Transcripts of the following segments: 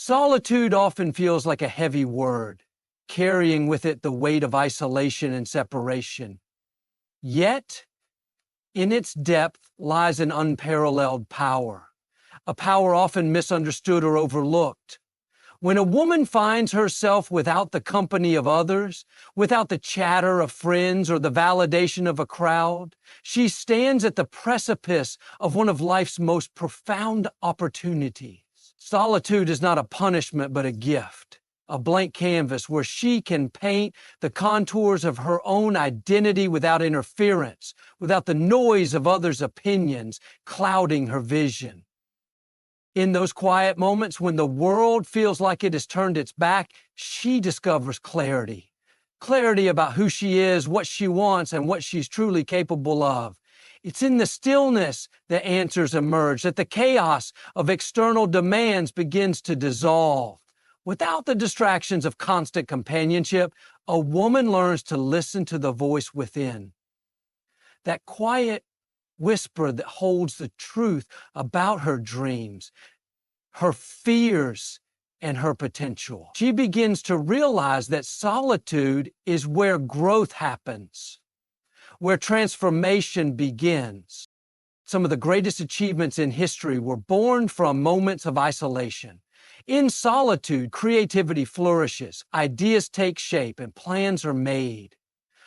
Solitude often feels like a heavy word, carrying with it the weight of isolation and separation. Yet, in its depth lies an unparalleled power, a power often misunderstood or overlooked. When a woman finds herself without the company of others, without the chatter of friends or the validation of a crowd, she stands at the precipice of one of life's most profound opportunities. Solitude is not a punishment but a gift, a blank canvas where she can paint the contours of her own identity without interference, without the noise of others' opinions clouding her vision. In those quiet moments when the world feels like it has turned its back, she discovers clarity. Clarity about who she is, what she wants, and what she's truly capable of. It's in the stillness that answers emerge, that the chaos of external demands begins to dissolve. Without the distractions of constant companionship, a woman learns to listen to the voice within. That quiet whisper that holds the truth about her dreams, her fears, and her potential. She begins to realize that solitude is where growth happens, where transformation begins. Some of the greatest achievements in history were born from moments of isolation. In solitude, creativity flourishes, ideas take shape, and plans are made.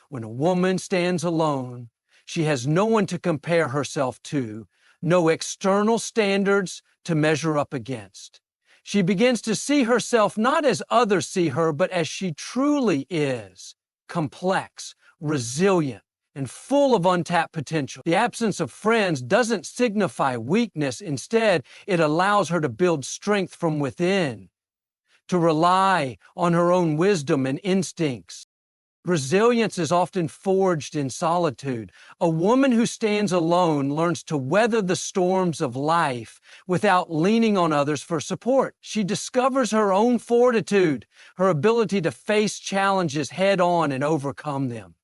When a woman stands alone, she has no one to compare herself to, no external standards to measure up against. She begins to see herself not as others see her, but as she truly is, complex, resilient, and full of untapped potential. The absence of friends doesn't signify weakness. Instead, it allows her to build strength from within, to rely on her own wisdom and instincts. Resilience is often forged in solitude. A woman who stands alone learns to weather the storms of life without leaning on others for support. She discovers her own fortitude, her ability to face challenges head on and overcome them.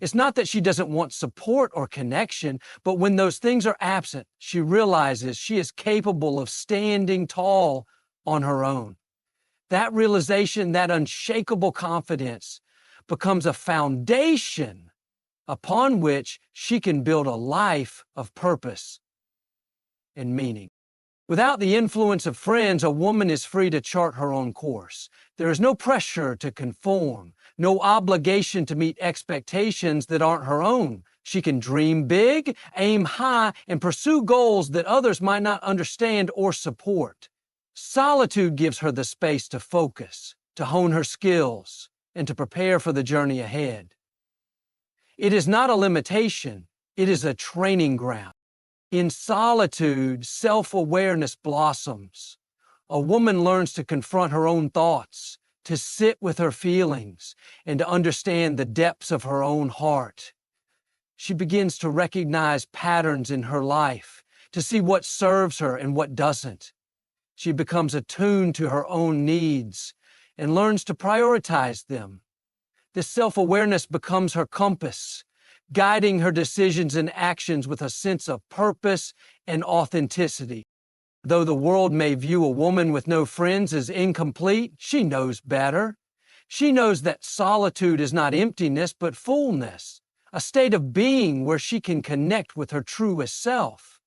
It's not that she doesn't want support or connection, but when those things are absent, she realizes she is capable of standing tall on her own. That realization, that unshakable confidence, becomes a foundation upon which she can build a life of purpose and meaning. Without the influence of friends, a woman is free to chart her own course. There is no pressure to conform, no obligation to meet expectations that aren't her own. She can dream big, aim high, and pursue goals that others might not understand or support. Solitude gives her the space to focus, to hone her skills, and to prepare for the journey ahead. It is not a limitation, it is a training ground. In solitude, self-awareness blossoms. A woman learns to confront her own thoughts, to sit with her feelings, and to understand the depths of her own heart. She begins to recognize patterns in her life, to see what serves her and what doesn't. She becomes attuned to her own needs and learns to prioritize them. This self-awareness becomes her compass, guiding her decisions and actions with a sense of purpose and authenticity. Though the world may view a woman with no friends as incomplete, she knows better. She knows that solitude is not emptiness, but fullness, a state of being where she can connect with her truest self.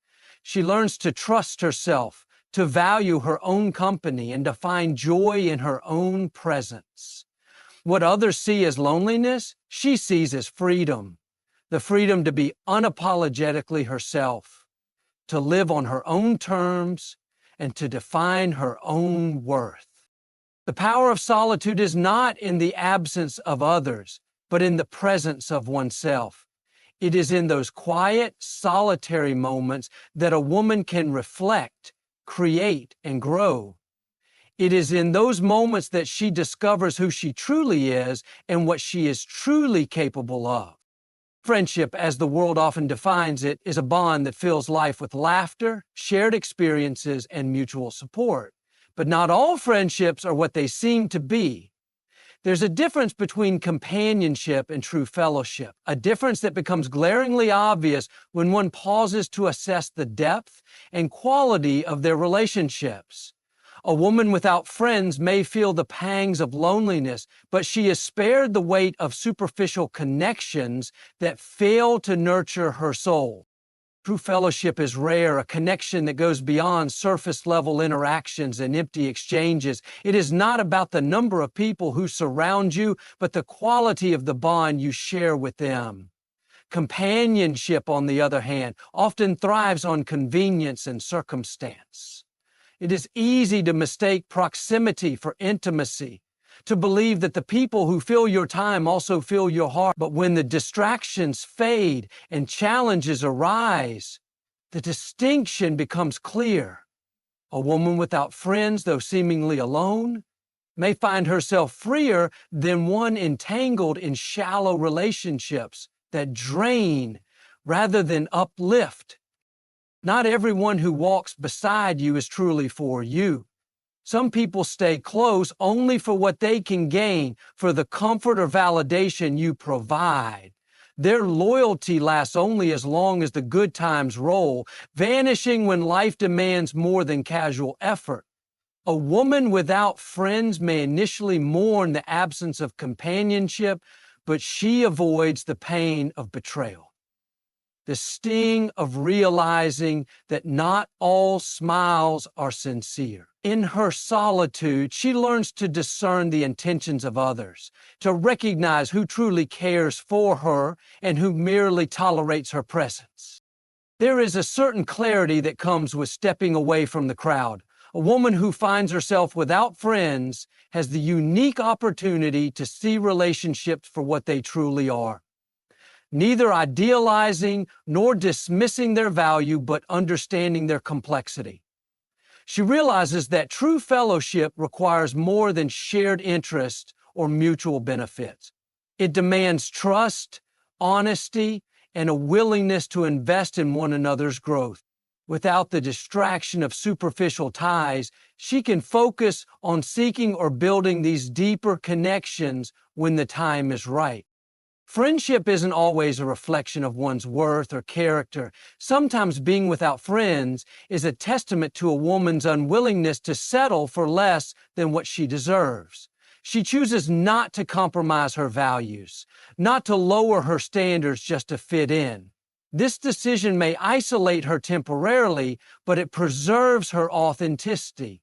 She learns to trust herself, to value her own company, and to find joy in her own presence. What others see as loneliness, she sees as freedom. The freedom to be unapologetically herself, to live on her own terms, and to define her own worth. The power of solitude is not in the absence of others, but in the presence of oneself. It is in those quiet, solitary moments that a woman can reflect, create, and grow. It is in those moments that she discovers who she truly is and what she is truly capable of. Friendship, as the world often defines it, is a bond that fills life with laughter, shared experiences, and mutual support. But not all friendships are what they seem to be. There's a difference between companionship and true fellowship, a difference that becomes glaringly obvious when one pauses to assess the depth and quality of their relationships. A woman without friends may feel the pangs of loneliness, but she is spared the weight of superficial connections that fail to nurture her soul. True fellowship is rare, a connection that goes beyond surface-level interactions and empty exchanges. It is not about the number of people who surround you, but the quality of the bond you share with them. Companionship, on the other hand, often thrives on convenience and circumstance. It is easy to mistake proximity for intimacy, to believe that the people who fill your time also fill your heart. But when the distractions fade and challenges arise, the distinction becomes clear. A woman without friends, though seemingly alone, may find herself freer than one entangled in shallow relationships that drain rather than uplift. Not everyone who walks beside you is truly for you. Some people stay close only for what they can gain, for the comfort or validation you provide. Their loyalty lasts only as long as the good times roll, vanishing when life demands more than casual effort. A woman without friends may initially mourn the absence of companionship, but she avoids the pain of betrayal. The sting of realizing that not all smiles are sincere. In her solitude, she learns to discern the intentions of others, to recognize who truly cares for her and who merely tolerates her presence. There is a certain clarity that comes with stepping away from the crowd. A woman who finds herself without friends has the unique opportunity to see relationships for what they truly are. Neither idealizing nor dismissing their value, but understanding their complexity. She realizes that true fellowship requires more than shared interests or mutual benefits. It demands trust, honesty, and a willingness to invest in one another's growth. Without the distraction of superficial ties, she can focus on seeking or building these deeper connections when the time is right. Friendship isn't always a reflection of one's worth or character. Sometimes being without friends is a testament to a woman's unwillingness to settle for less than what she deserves. She chooses not to compromise her values, not to lower her standards just to fit in. This decision may isolate her temporarily, but it preserves her authenticity.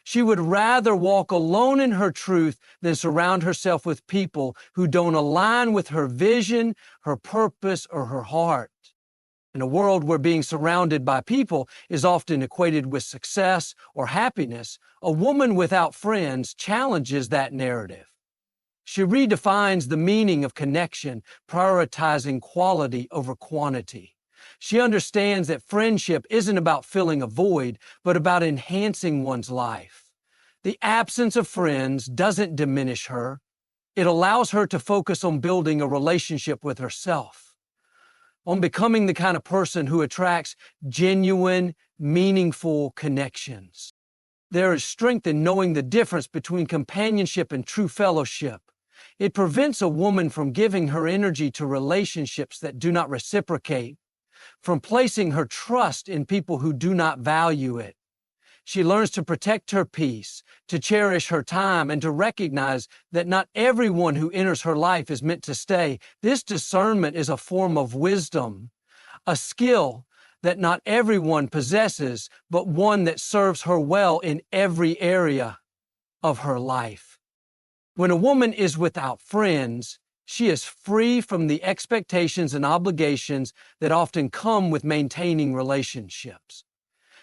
She would rather walk alone in her truth than surround herself with people who don't align with her vision, her purpose, or her heart. In a world where being surrounded by people is often equated with success or happiness, a woman without friends challenges that narrative. She redefines the meaning of connection, prioritizing quality over quantity. She understands that friendship isn't about filling a void, but about enhancing one's life. The absence of friends doesn't diminish her. It allows her to focus on building a relationship with herself, on becoming the kind of person who attracts genuine, meaningful connections. There is strength in knowing the difference between companionship and true fellowship. It prevents a woman from giving her energy to relationships that do not reciprocate, from placing her trust in people who do not value it. She learns to protect her peace, to cherish her time, and to recognize that not everyone who enters her life is meant to stay. This discernment is a form of wisdom, a skill that not everyone possesses, but one that serves her well in every area of her life. When a woman is without friends, she is free from the expectations and obligations that often come with maintaining relationships.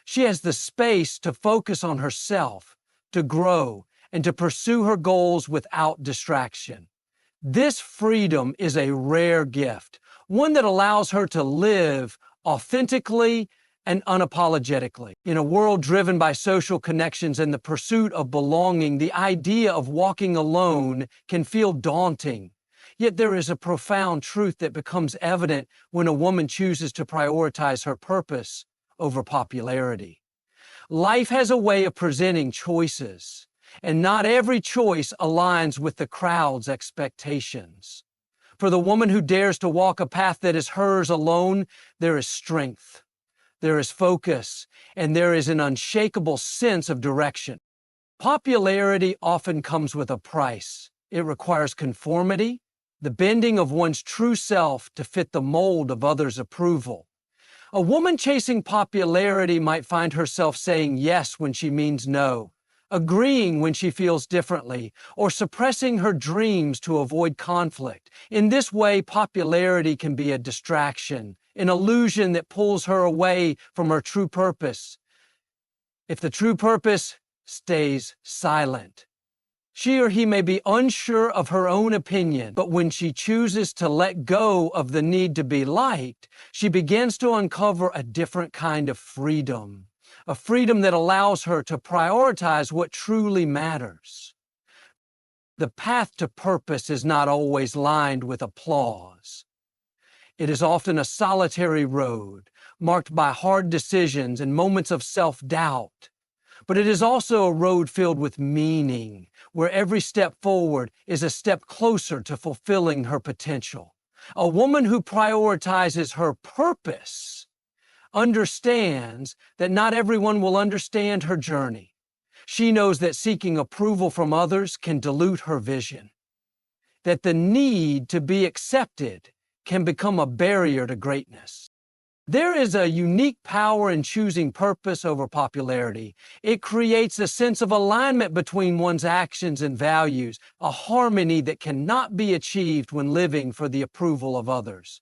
She has the space to focus on herself, to grow, and to pursue her goals without distraction. This freedom is a rare gift, one that allows her to live authentically and unapologetically. In a world driven by social connections and the pursuit of belonging, the idea of walking alone can feel daunting. Yet there is a profound truth that becomes evident when a woman chooses to prioritize her purpose over popularity. Life has a way of presenting choices, and not every choice aligns with the crowd's expectations. For the woman who dares to walk a path that is hers alone, there is strength, there is focus, and there is an unshakable sense of direction. Popularity often comes with a price. It requires conformity, the bending of one's true self to fit the mold of others' approval. A woman chasing popularity might find herself saying yes when she means no, agreeing when she feels differently, or suppressing her dreams to avoid conflict. In this way, popularity can be a distraction, an illusion that pulls her away from her true purpose. If the true purpose stays silent, she or he may be unsure of her own opinion, but when she chooses to let go of the need to be liked, she begins to uncover a different kind of freedom, a freedom that allows her to prioritize what truly matters. The path to purpose is not always lined with applause. It is often a solitary road, marked by hard decisions and moments of self-doubt. But it is also a road filled with meaning, where every step forward is a step closer to fulfilling her potential. A woman who prioritizes her purpose understands that not everyone will understand her journey. She knows that seeking approval from others can dilute her vision, that the need to be accepted can become a barrier to greatness. There is a unique power in choosing purpose over popularity. It creates a sense of alignment between one's actions and values, a harmony that cannot be achieved when living for the approval of others.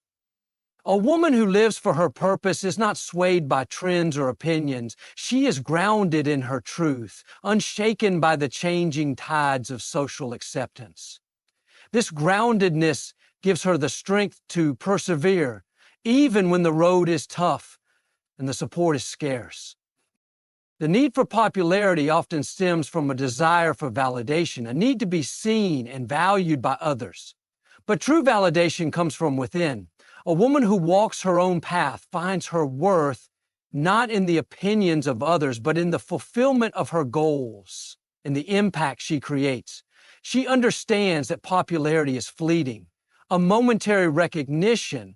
A woman who lives for her purpose is not swayed by trends or opinions. She is grounded in her truth, unshaken by the changing tides of social acceptance. This groundedness gives her the strength to persevere, even when the road is tough and the support is scarce. The need for popularity often stems from a desire for validation, a need to be seen and valued by others. But true validation comes from within. A woman who walks her own path finds her worth not in the opinions of others, but in the fulfillment of her goals and the impact she creates. She understands that popularity is fleeting, a momentary recognition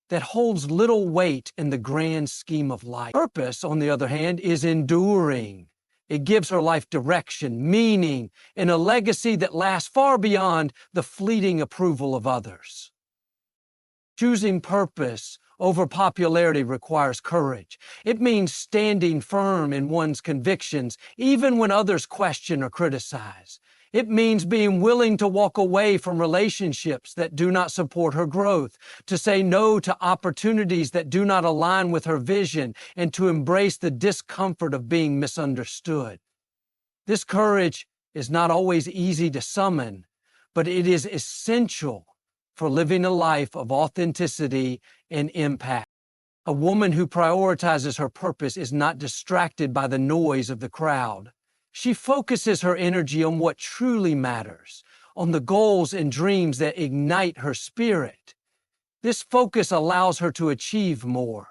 that holds little weight in the grand scheme of life. Purpose, on the other hand, is enduring. It gives her life direction, meaning, and a legacy that lasts far beyond the fleeting approval of others. Choosing purpose over popularity requires courage. It means standing firm in one's convictions, even when others question or criticize. It means being willing to walk away from relationships that do not support her growth, to say no to opportunities that do not align with her vision, and to embrace the discomfort of being misunderstood. This courage is not always easy to summon, but it is essential for living a life of authenticity and impact. A woman who prioritizes her purpose is not distracted by the noise of the crowd. She focuses her energy on what truly matters, on the goals and dreams that ignite her spirit. This focus allows her to achieve more,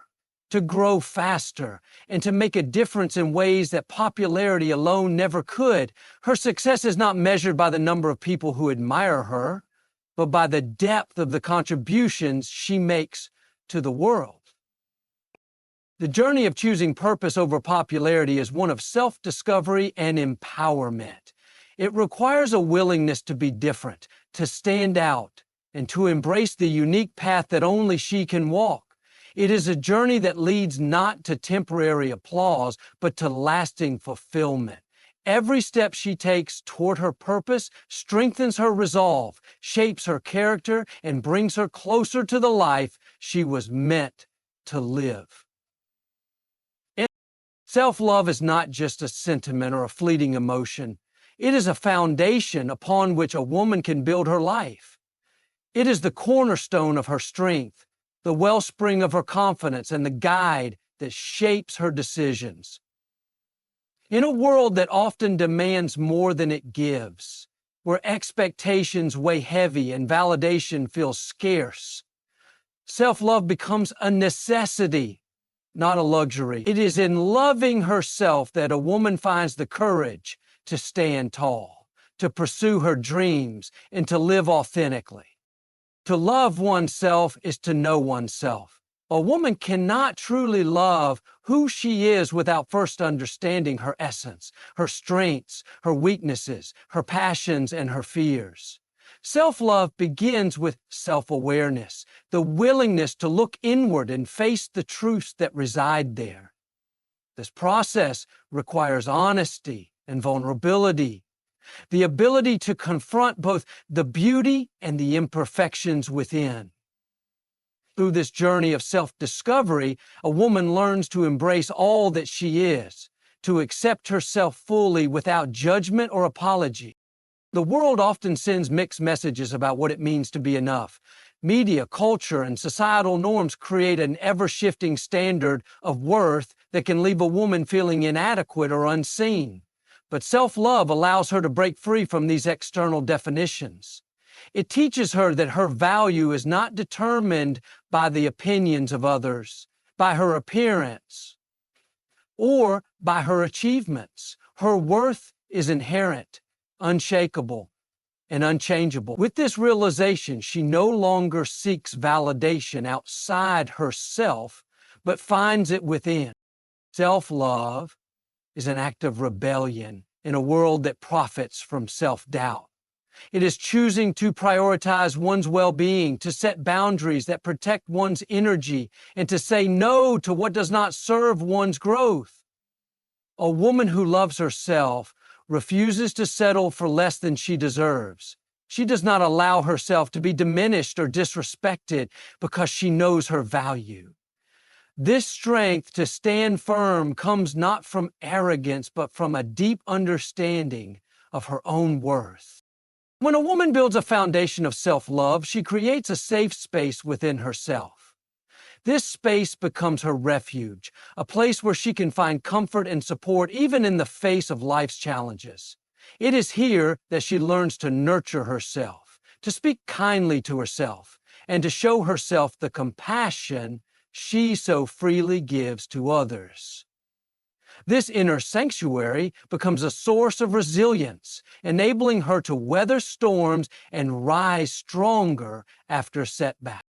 to grow faster, and to make a difference in ways that popularity alone never could. Her success is not measured by the number of people who admire her, but by the depth of the contributions she makes to the world. The journey of choosing purpose over popularity is one of self-discovery and empowerment. It requires a willingness to be different, to stand out, and to embrace the unique path that only she can walk. It is a journey that leads not to temporary applause, but to lasting fulfillment. Every step she takes toward her purpose strengthens her resolve, shapes her character, and brings her closer to the life she was meant to live. Self-love is not just a sentiment or a fleeting emotion. It is a foundation upon which a woman can build her life. It is the cornerstone of her strength, the wellspring of her confidence, and the guide that shapes her decisions. In a world that often demands more than it gives, where expectations weigh heavy and validation feels scarce, self-love becomes a necessity, not a luxury. It is in loving herself that a woman finds the courage to stand tall, to pursue her dreams, and to live authentically. To love oneself is to know oneself. A woman cannot truly love who she is without first understanding her essence, her strengths, her weaknesses, her passions, and her fears. Self-love begins with self-awareness, the willingness to look inward and face the truths that reside there. This process requires honesty and vulnerability, the ability to confront both the beauty and the imperfections within. Through this journey of self-discovery, a woman learns to embrace all that she is, to accept herself fully without judgment or apology. The world often sends mixed messages about what it means to be enough. Media, culture, and societal norms create an ever-shifting standard of worth that can leave a woman feeling inadequate or unseen. But self-love allows her to break free from these external definitions. It teaches her that her value is not determined by the opinions of others, by her appearance, or by her achievements. Her worth is inherent, unshakable, and unchangeable. With this realization, she no longer seeks validation outside herself, but finds it within. Self-love is an act of rebellion in a world that profits from self-doubt. It is choosing to prioritize one's well-being, to set boundaries that protect one's energy, and to say no to what does not serve one's growth. A woman who loves herself refuses to settle for less than she deserves. She does not allow herself to be diminished or disrespected because she knows her value. This strength to stand firm comes not from arrogance, but from a deep understanding of her own worth. When a woman builds a foundation of self-love, she creates a safe space within herself. This space becomes her refuge, a place where she can find comfort and support even in the face of life's challenges. It is here that she learns to nurture herself, to speak kindly to herself, and to show herself the compassion she so freely gives to others. This inner sanctuary becomes a source of resilience, enabling her to weather storms and rise stronger after setbacks.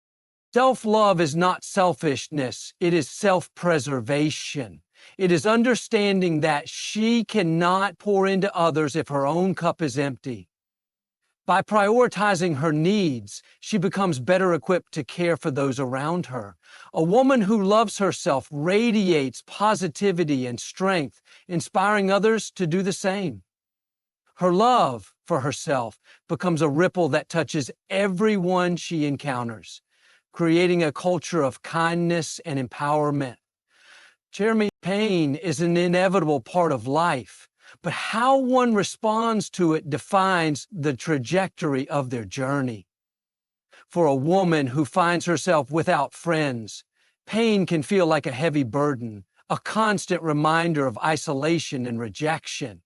Self-love is not selfishness, it is self-preservation. It is understanding that she cannot pour into others if her own cup is empty. By prioritizing her needs, she becomes better equipped to care for those around her. A woman who loves herself radiates positivity and strength, inspiring others to do the same. Her love for herself becomes a ripple that touches everyone she encounters, creating a culture of kindness and empowerment. Jeremy, pain is an inevitable part of life, but how one responds to it defines the trajectory of their journey. For a woman who finds herself without friends, pain can feel like a heavy burden, a constant reminder of isolation and rejection.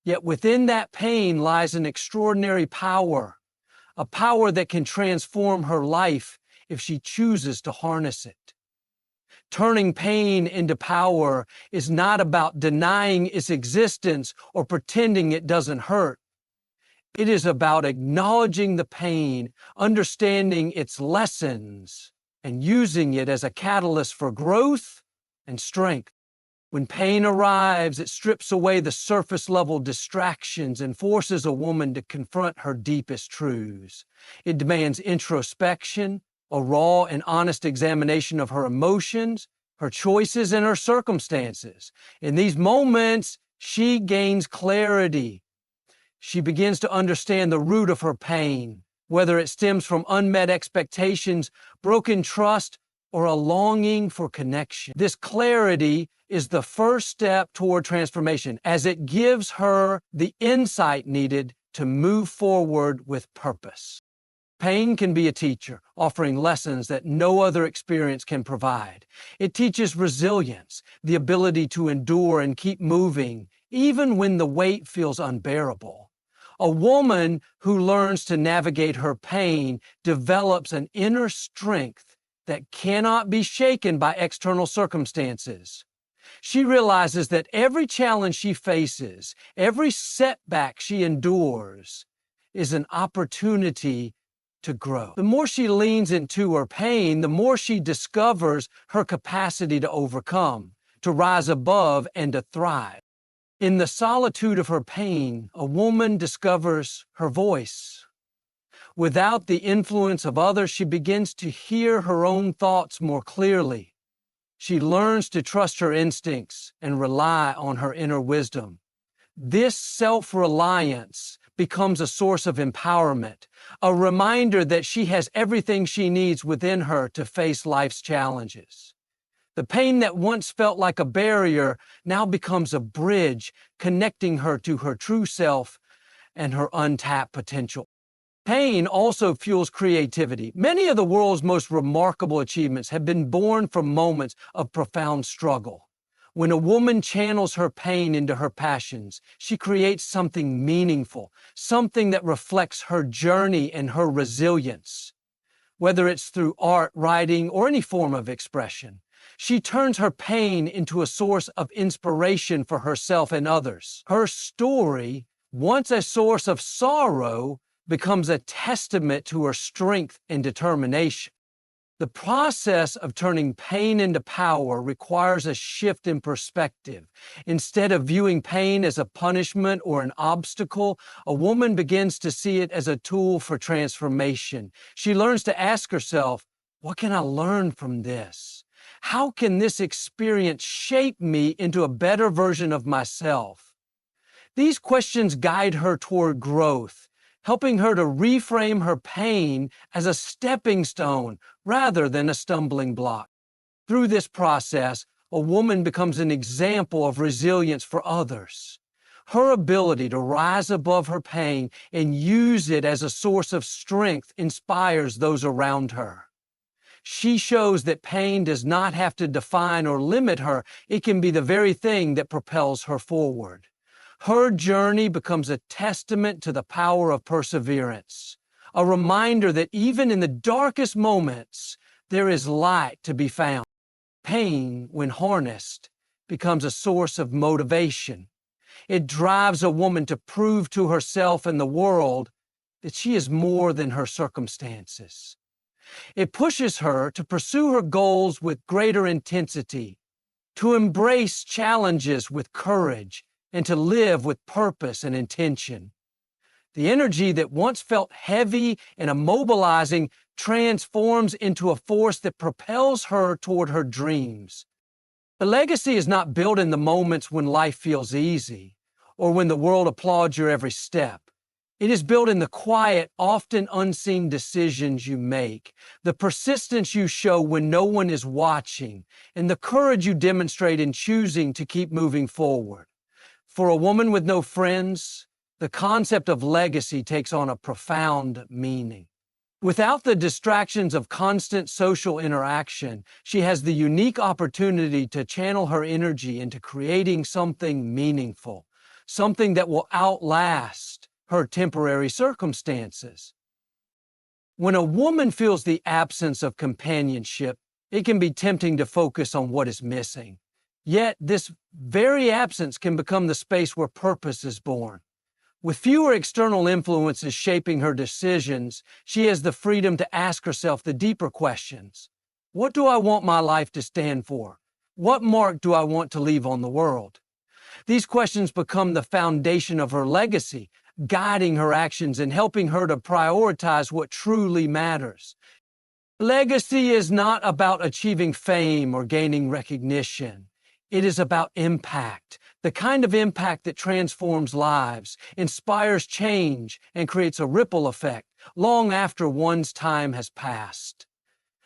Yet within that pain lies an extraordinary power, a power that can transform her life if she chooses to harness it. Turning pain into power is not about denying its existence or pretending it doesn't hurt. It is about acknowledging the pain, understanding its lessons, and using it as a catalyst for growth and strength. When pain arrives, it strips away the surface-level distractions and forces a woman to confront her deepest truths. It demands introspection, a raw and honest examination of her emotions, her choices, and her circumstances. In these moments, she gains clarity. She begins to understand the root of her pain, whether it stems from unmet expectations, broken trust, or a longing for connection. This clarity is the first step toward transformation, as it gives her the insight needed to move forward with purpose. Pain can be a teacher, offering lessons that no other experience can provide. It teaches resilience, the ability to endure and keep moving, even when the weight feels unbearable. A woman who learns to navigate her pain develops an inner strength that cannot be shaken by external circumstances. She realizes that every challenge she faces, every setback she endures, is an opportunity to grow. The more she leans into her pain, the more she discovers her capacity to overcome, to rise above, and to thrive. In the solitude of her pain, a woman discovers her voice. Without the influence of others, she begins to hear her own thoughts more clearly. She learns to trust her instincts and rely on her inner wisdom. This self-reliance becomes a source of empowerment, a reminder that she has everything she needs within her to face life's challenges. The pain that once felt like a barrier now becomes a bridge connecting her to her true self and her untapped potential. Pain also fuels creativity. Many of the world's most remarkable achievements have been born from moments of profound struggle. When a woman channels her pain into her passions, she creates something meaningful, something that reflects her journey and her resilience. Whether it's through art, writing, or any form of expression, she turns her pain into a source of inspiration for herself and others. Her story, once a source of sorrow, becomes a testament to her strength and determination. The process of turning pain into power requires a shift in perspective. Instead of viewing pain as a punishment or an obstacle, a woman begins to see it as a tool for transformation. She learns to ask herself, what can I learn from this? How can this experience shape me into a better version of myself? These questions guide her toward growth, helping her to reframe her pain as a stepping stone rather than a stumbling block. Through this process, a woman becomes an example of resilience for others. Her ability to rise above her pain and use it as a source of strength inspires those around her. She shows that pain does not have to define or limit her. It can be the very thing that propels her forward. Her journey becomes a testament to the power of perseverance, a reminder that even in the darkest moments, there is light to be found. Pain, when harnessed, becomes a source of motivation. It drives a woman to prove to herself and the world that she is more than her circumstances. It pushes her to pursue her goals with greater intensity, to embrace challenges with courage, and to live with purpose and intention. The energy that once felt heavy and immobilizing transforms into a force that propels her toward her dreams. The legacy is not built in the moments when life feels easy or when the world applauds your every step. It is built in the quiet, often unseen decisions you make, the persistence you show when no one is watching, and the courage you demonstrate in choosing to keep moving forward. For a woman with no friends, the concept of legacy takes on a profound meaning. Without the distractions of constant social interaction, she has the unique opportunity to channel her energy into creating something meaningful, something that will outlast her temporary circumstances. When a woman feels the absence of companionship, it can be tempting to focus on what is missing. Yet, this very absence can become the space where purpose is born. With fewer external influences shaping her decisions, she has the freedom to ask herself the deeper questions. What do I want my life to stand for? What mark do I want to leave on the world? These questions become the foundation of her legacy, guiding her actions and helping her to prioritize what truly matters. Legacy is not about achieving fame or gaining recognition. It is about impact, the kind of impact that transforms lives, inspires change, and creates a ripple effect long after one's time has passed.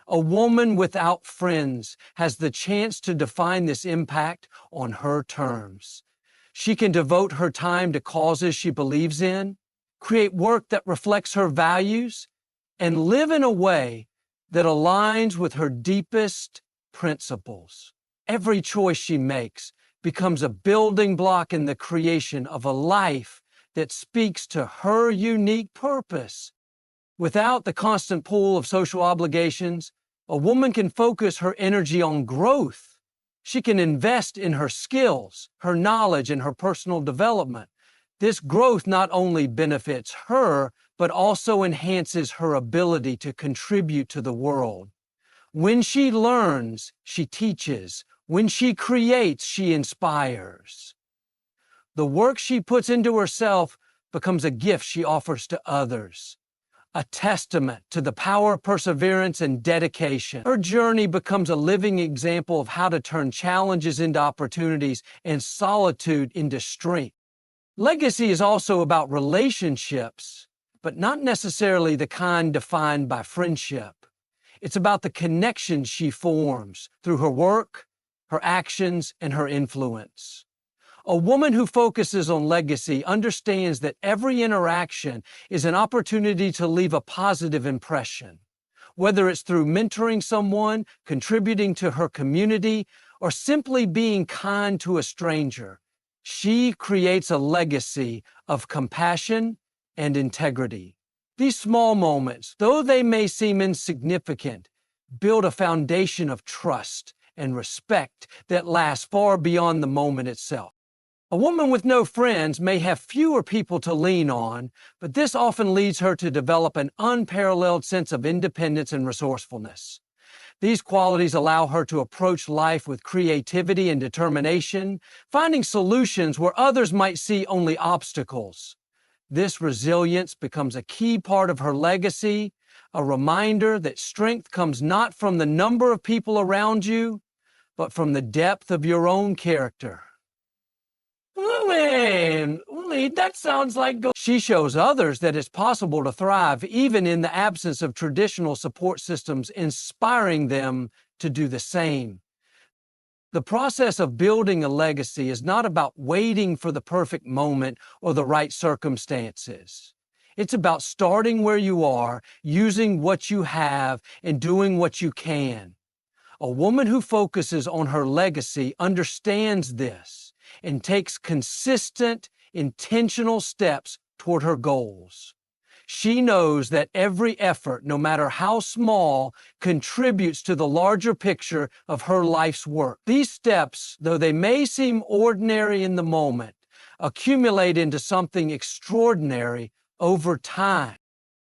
A woman without friends has the chance to define this impact on her terms. She can devote her time to causes she believes in, create work that reflects her values, and live in a way that aligns with her deepest principles. Every choice she makes becomes a building block in the creation of a life that speaks to her unique purpose. Without the constant pull of social obligations, a woman can focus her energy on growth. She can invest in her skills, her knowledge, and her personal development. This growth not only benefits her, but also enhances her ability to contribute to the world. When she learns, she teaches. When she creates, she inspires. The work she puts into herself becomes a gift she offers to others, a testament to the power of perseverance and dedication. Her journey becomes a living example of how to turn challenges into opportunities and solitude into strength. Legacy is also about relationships, but not necessarily the kind defined by friendship. It's about the connections she forms through her work, her actions, and her influence. A woman who focuses on legacy understands that every interaction is an opportunity to leave a positive impression. Whether it's through mentoring someone, contributing to her community, or simply being kind to a stranger, she creates a legacy of compassion and integrity. These small moments, though they may seem insignificant, build a foundation of trust and respect that lasts far beyond the moment itself. A woman with no friends may have fewer people to lean on, but this often leads her to develop an unparalleled sense of independence and resourcefulness. These qualities allow her to approach life with creativity and determination, finding solutions where others might see only obstacles. This resilience becomes a key part of her legacy, a reminder that strength comes not from the number of people around you, but from the depth of your own character. Lily, that sounds like She shows others that it's possible to thrive even in the absence of traditional support systems, inspiring them to do the same. The process of building a legacy is not about waiting for the perfect moment or the right circumstances. It's about starting where you are, using what you have, and doing what you can. A woman who focuses on her legacy understands this and takes consistent, intentional steps toward her goals. She knows that every effort, no matter how small, contributes to the larger picture of her life's work. These steps, though they may seem ordinary in the moment, accumulate into something extraordinary over time.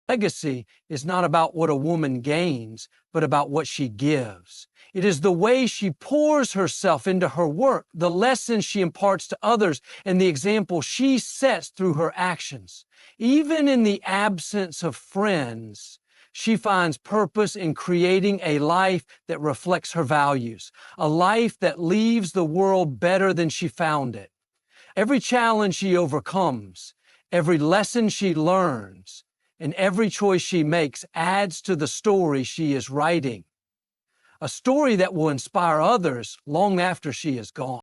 Legacy is not about what a woman gains, but about what she gives. It is the way she pours herself into her work, the lessons she imparts to others, and the example she sets through her actions. Even in the absence of friends, she finds purpose in creating a life that reflects her values, a life that leaves the world better than she found it. Every challenge she overcomes, every lesson she learns, and every choice she makes adds to the story she is writing, a story that will inspire others long after she is gone.